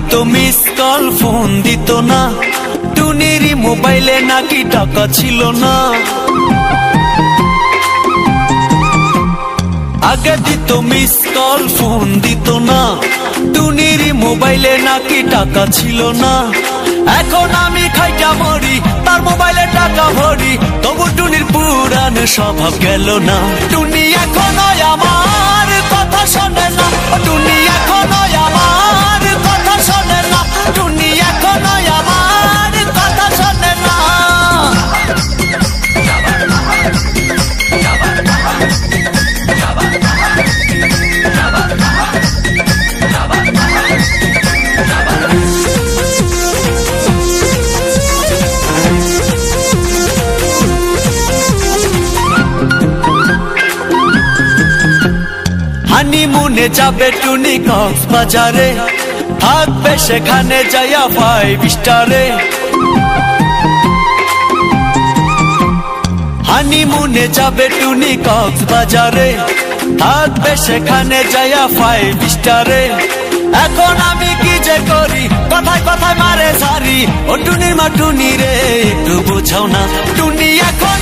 দিত miss call phone দিত না, টুনির মোবাইলে নাকি টাকা ছিল না। আগে দিত মিস কল ফোন দিত না, টুনির মোবাইলে নাকি টাকা ছিল না। এখন আমি খাইটা মরি, তার মোবাইলে টাকা ভরি, তবু টুনির পুরান স্বভাব গেল না। টুনি এখনো আমার কথা শোনে না, টুনি এখনো আমার কথা শোনে না, টুনি এখনো আমার কথা শোনে না। হানিমুনে যাবে টুনি কক্সবাজারে, থাকবে সেখানে যাইয়া 5 স্টারে। হানিমুনে যাবে টুনি কক্সবাজারে, থাকবে সেখানে যাইয়া 5 স্টারে। এখন আমি কি যে করি, কথায় কথায় মারে সারি, ও টুনির মা টুনি রে একটু বোঝাও না। টুনি এখন